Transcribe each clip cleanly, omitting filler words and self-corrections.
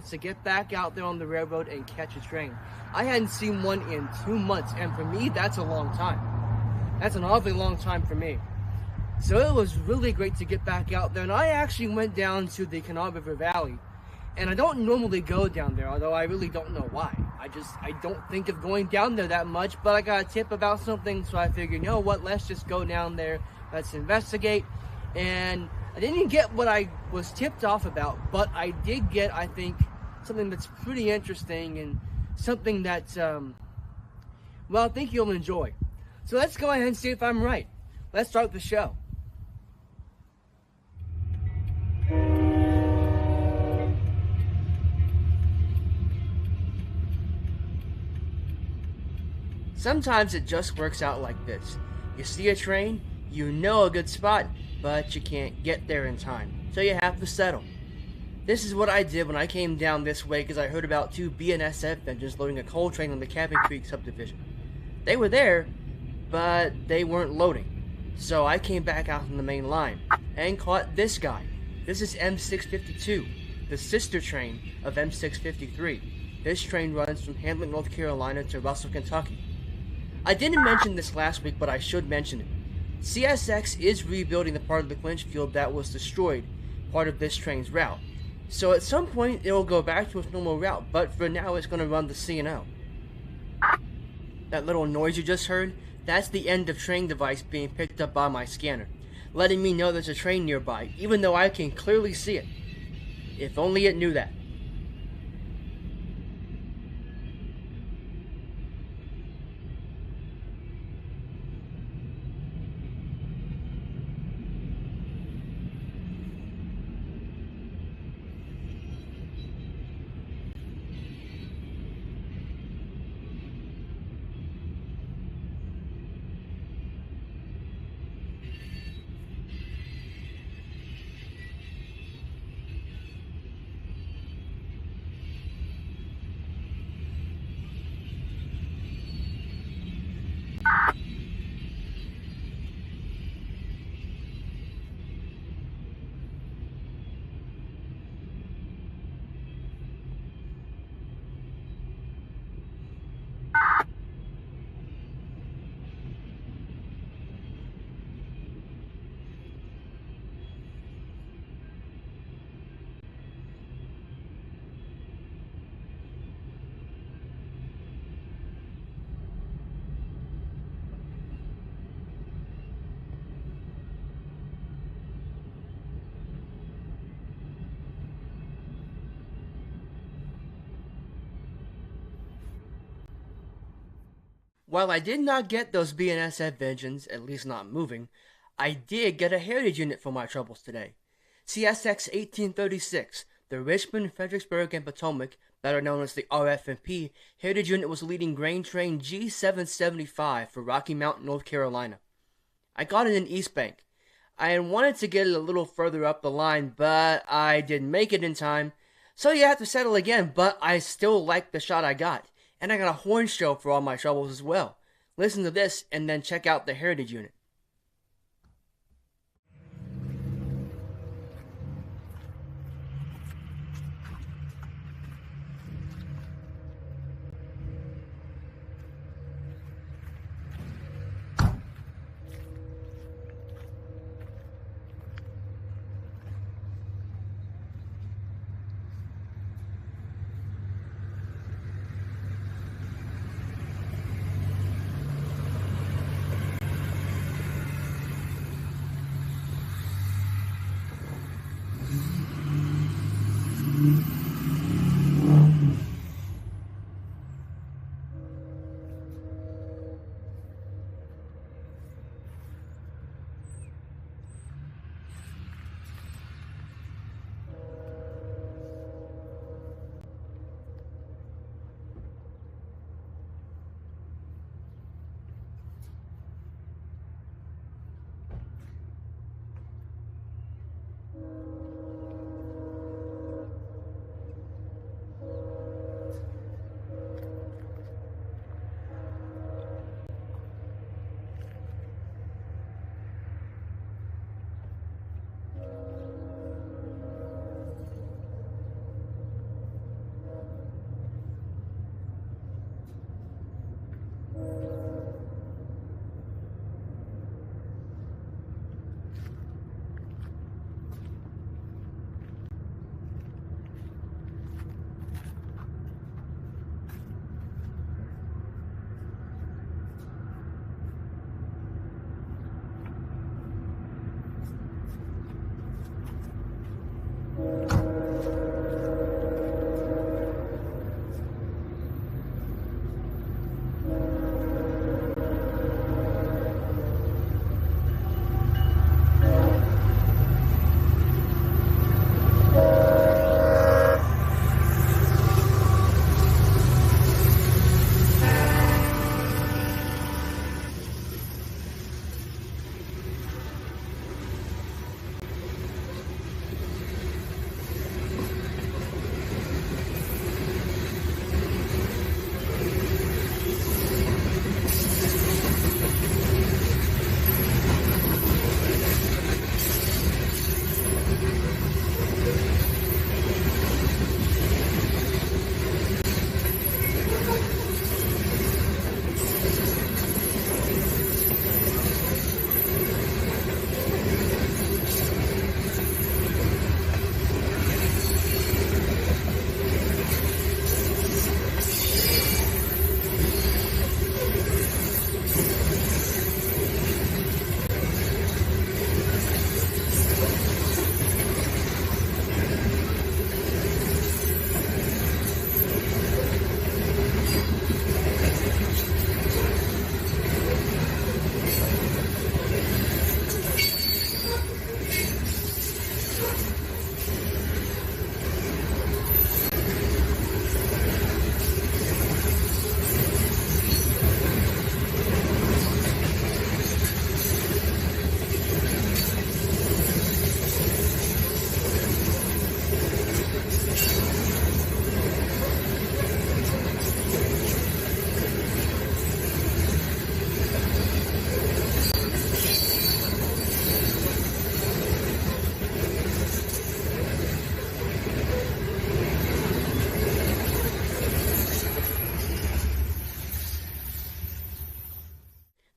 chance to get back out there on the railroad and catch a train. I hadn't seen one in 2 months, and for me, that's a long time. That's an awfully long time for me. So it was really great to get back out there, and I actually went down to the Kanawha River Valley, and I don't normally go down there, although I really don't know why. I don't think of going down there that much, but I got a tip about something, so I figured, you know what, let's just go down there, let's investigate. And I didn't get what I was tipped off about, but I did get, I think, something that's pretty interesting and something that, well, I think you'll enjoy. So let's go ahead and see if I'm right. Let's start the show. Sometimes it just works out like this. You see a train, you know a good spot, but you can't get there in time, so you have to settle. This is what I did when I came down this way because I heard about 2 BNSF engines loading a coal train on the Cabin Creek subdivision. They were there, but they weren't loading. So I came back out on the main line and caught this guy. This is M652, the sister train of M653. This train runs from Hamlet, North Carolina to Russell, Kentucky. I didn't mention this last week, but I should mention it. CSX is rebuilding the part of the clinch field that was destroyed, part of this train's route. So at some point it will go back to its normal route, but for now it's going to run the C&O. That little noise you just heard, that's the end of train device being picked up by my scanner, letting me know there's a train nearby, even though I can clearly see it. If only it knew that. While I did not get those BNSF engines, at least not moving, I did get a heritage unit for my troubles today. CSX 1836, the Richmond, Fredericksburg, and Potomac, better known as the RF&P, heritage unit was leading grain train G775 for Rocky Mount, North Carolina. I got it in East Bank. I wanted to get it a little further up the line, but I didn't make it in time, so you have to settle again, but I still like the shot I got. And I got a horn show for all my troubles as well. Listen to this and then check out the heritage unit.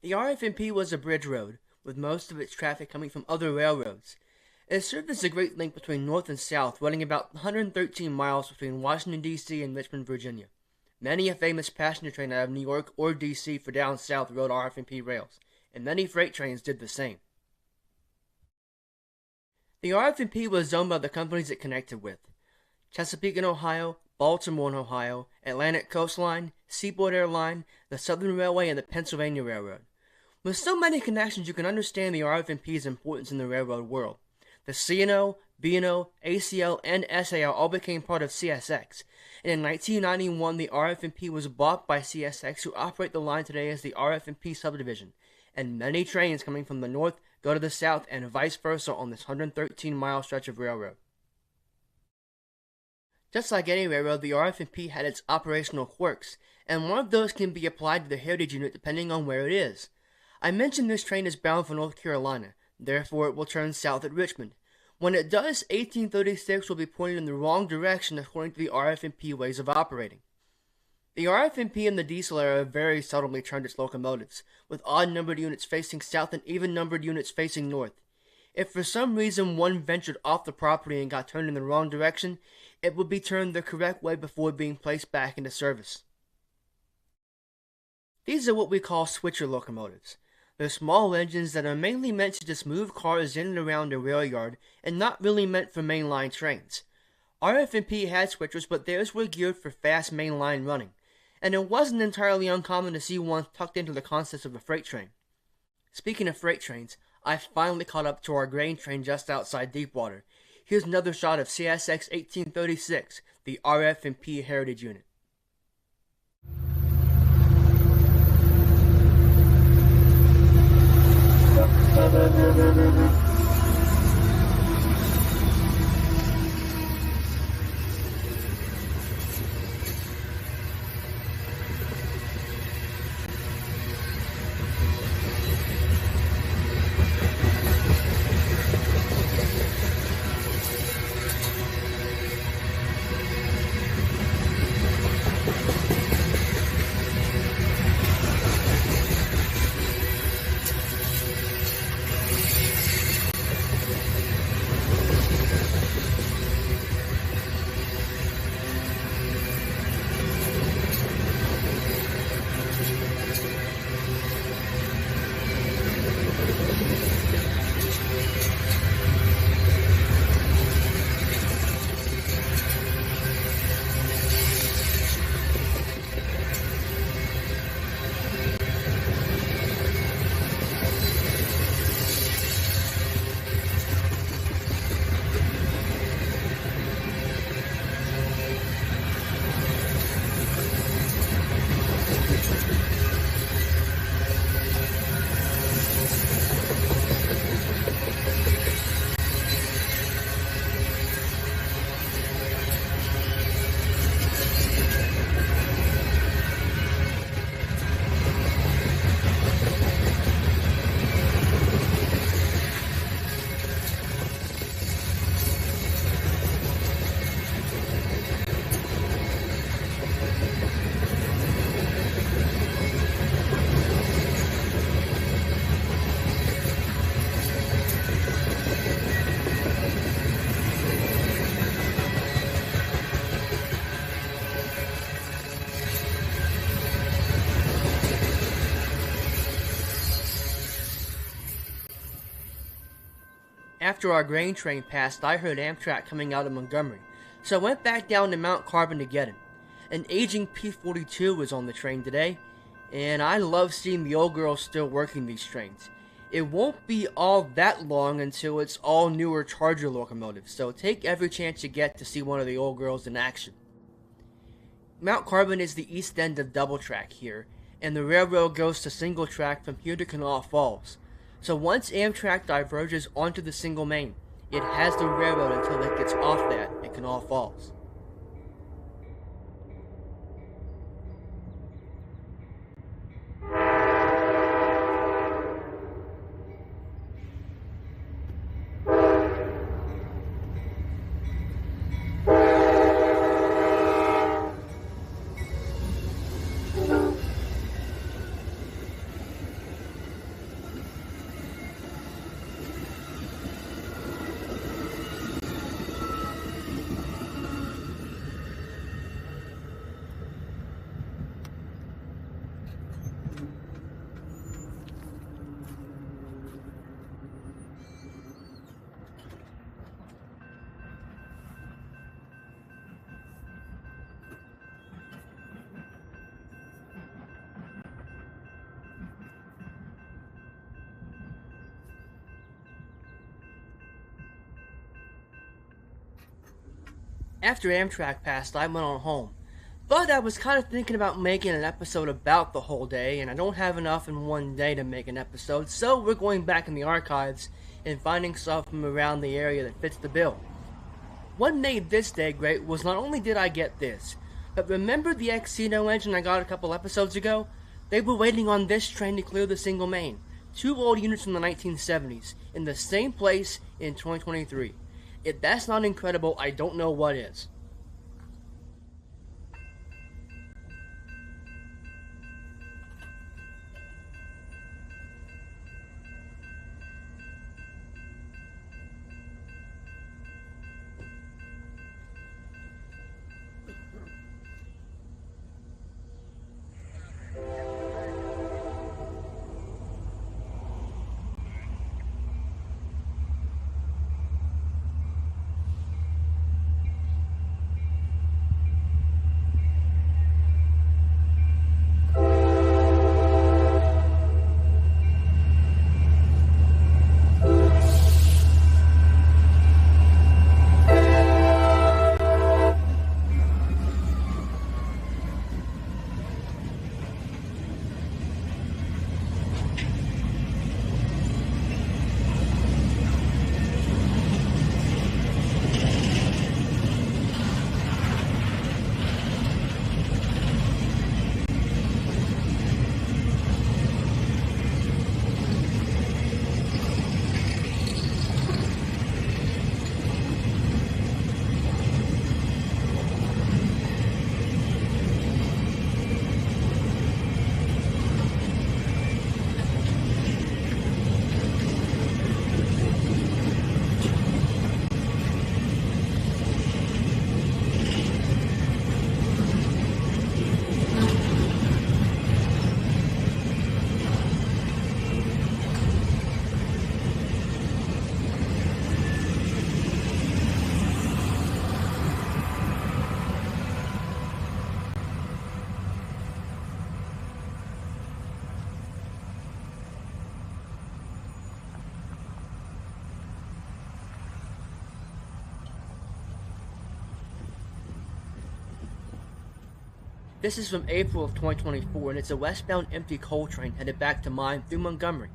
The RFMP was a bridge road, with most of its traffic coming from other railroads. It served as a great link between North and South, running about 113 miles between Washington, D.C. and Richmond, Virginia. Many a famous passenger train out of New York or D.C. for down south rode RFMP rails, and many freight trains did the same. The RFMP was owned by the companies it connected with: Chesapeake in Ohio, Baltimore in Ohio, Atlantic Coast Line, Seaboard Air Line, the Southern Railway, and the Pennsylvania Railroad. With so many connections, you can understand the RFMP's importance in the railroad world. The C&O, B&O, ACL, and SAL all became part of CSX, and in 1991 the RFMP was bought by CSX, who operate the line today as the RFMP subdivision, and many trains coming from the north go to the south and vice versa on this 113-mile stretch of railroad. Just like any railroad, the RFMP had its operational quirks, and one of those can be applied to the Heritage Unit depending on where it is. I mentioned this train is bound for North Carolina, therefore it will turn south at Richmond. When it does, 1836 will be pointed in the wrong direction according to the RFMP ways of operating. The RFMP in the diesel era very seldomly turned its locomotives, with odd-numbered units facing south and even-numbered units facing north. If for some reason one ventured off the property and got turned in the wrong direction, it would be turned the correct way before being placed back into service. These are what we call switcher locomotives. They're small engines that are mainly meant to just move cars in and around a rail yard and not really meant for mainline trains. RFMP had switchers, but theirs were geared for fast mainline running, and it wasn't entirely uncommon to see one tucked into the consist of a freight train. Speaking of freight trains, I finally caught up to our grain train just outside Deepwater. Here's another shot of CSX 1836, the RFMP Heritage Unit. After our grain train passed, I heard Amtrak coming out of Montgomery, so I went back down to Mount Carbon to get him. An aging P-42 was on the train today, and I love seeing the old girls still working these trains. It won't be all that long until it's all newer Charger locomotives, so take every chance you get to see one of the old girls in action. Mount Carbon is the east end of double track here, and the railroad goes to single track from here to Kanawha Falls. So once Amtrak diverges onto the single main, it has the railroad until it gets off that at Kanawha Falls. After Amtrak passed, I went on home. But I was kind of thinking about making an episode about the whole day, and I don't have enough in one day to make an episode, so we're going back in the archives and finding stuff from around the area that fits the bill. What made this day great was not only did I get this, but remember the Exino engine I got a couple episodes ago? They were waiting on this train to clear the single main. 2 old units from the 1970s, in the same place in 2023. If that's not incredible, I don't know what is. This is from April of 2024, and it's a westbound empty coal train headed back to mine through Montgomery.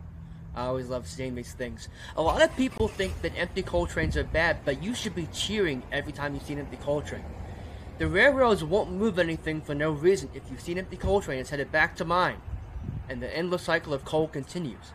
I always love seeing these things. A lot of people think that empty coal trains are bad, but you should be cheering every time you see an empty coal train. The railroads won't move anything for no reason. If you see an empty coal train, it's headed back to mine, and the endless cycle of coal continues.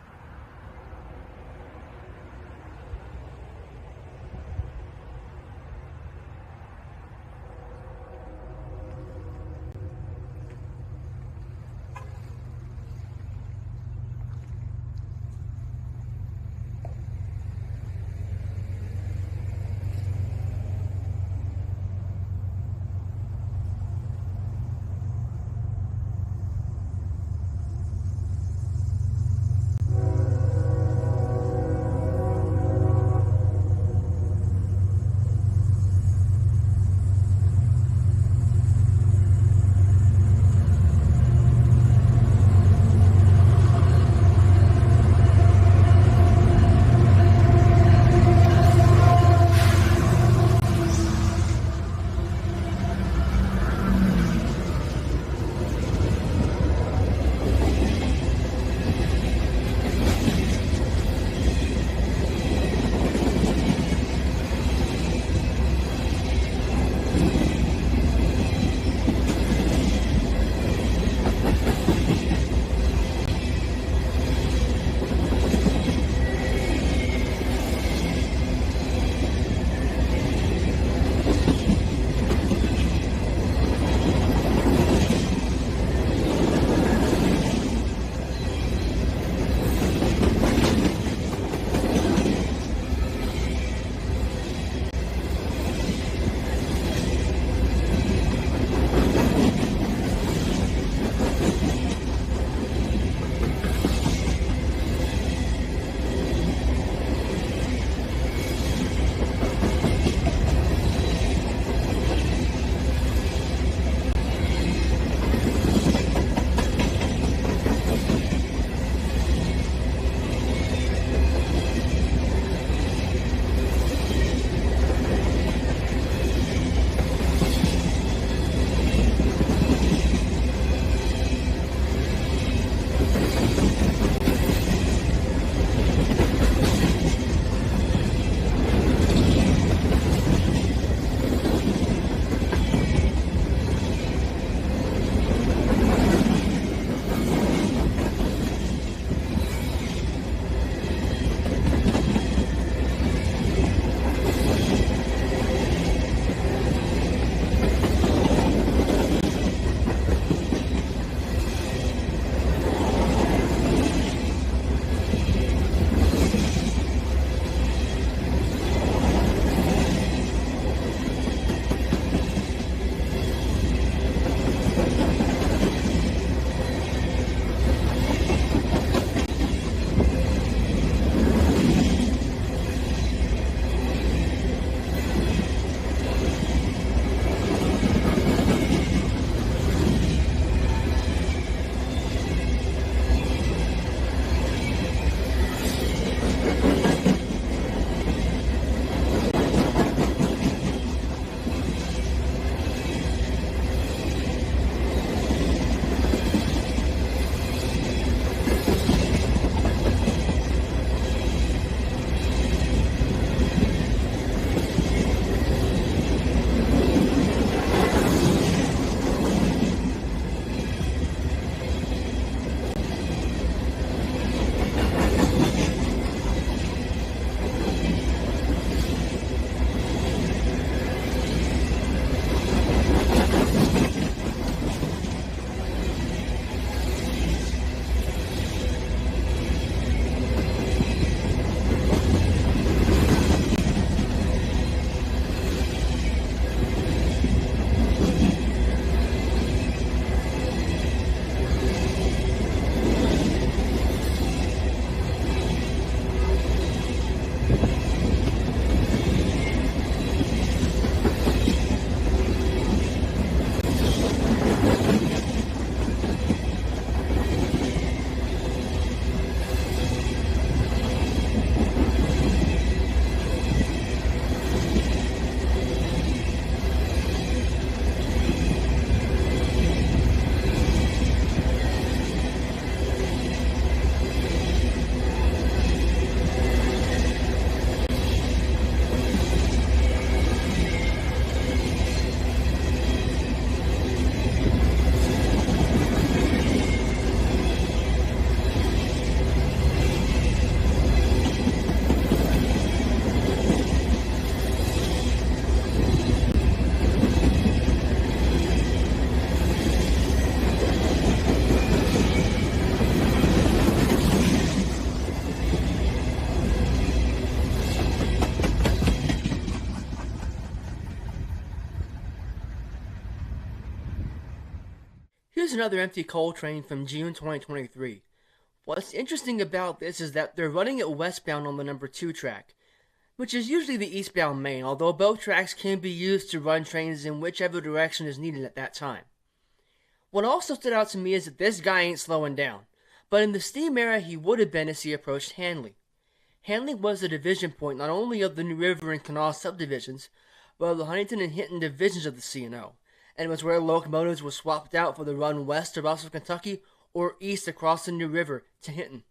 is another empty coal train from June 2023. What's interesting about this is that they're running it westbound on the number 2 track, which is usually the eastbound main, although both tracks can be used to run trains in whichever direction is needed at that time. What also stood out to me is that this guy ain't slowing down, but in the steam era he would have been as he approached Hanley. Hanley was the division point not only of the New River and Kanawha subdivisions, but of the Huntington and Hinton divisions of the C&O, and it was where locomotives were swapped out for the run west to Russell, Kentucky, or east across the New River to Hinton.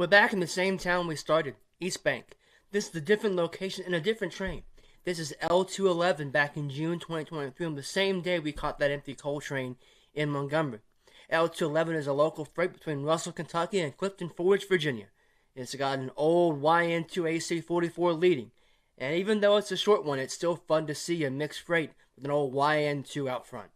We're back in the same town we started, East Bank. This is a different location and a different train. This is L211 back in June 2023 on the same day we caught that empty coal train in Montgomery. L211 is a local freight between Russell, Kentucky and Clifton Forge, Virginia. It's got an old YN2 AC44 leading, and even though it's a short one, it's still fun to see a mixed freight with an old YN2 out front.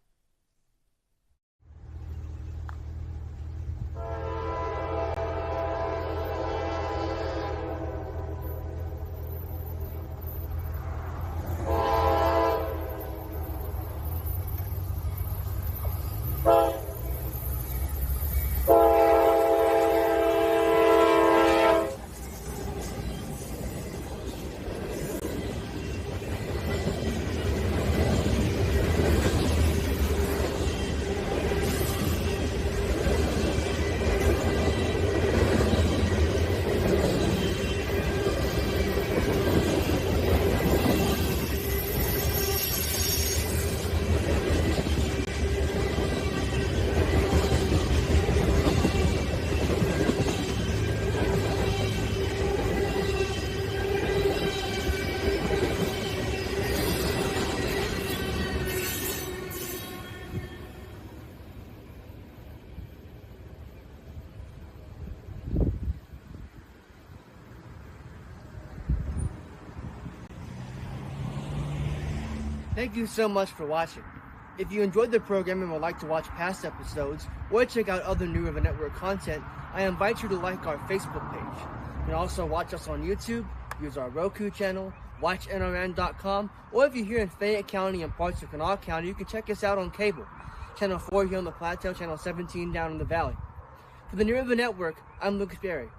Thank you so much for watching. If you enjoyed the program and would like to watch past episodes or check out other New River Network content, I invite you to like our Facebook page. You can also watch us on YouTube, use our Roku channel, watch NRN.com, or if you're here in Fayette County and parts of Kanawha County, you can check us out on cable. Channel 4 here on the Plateau, Channel 17 down in the valley. For the New River Network, I'm Lucas Berry.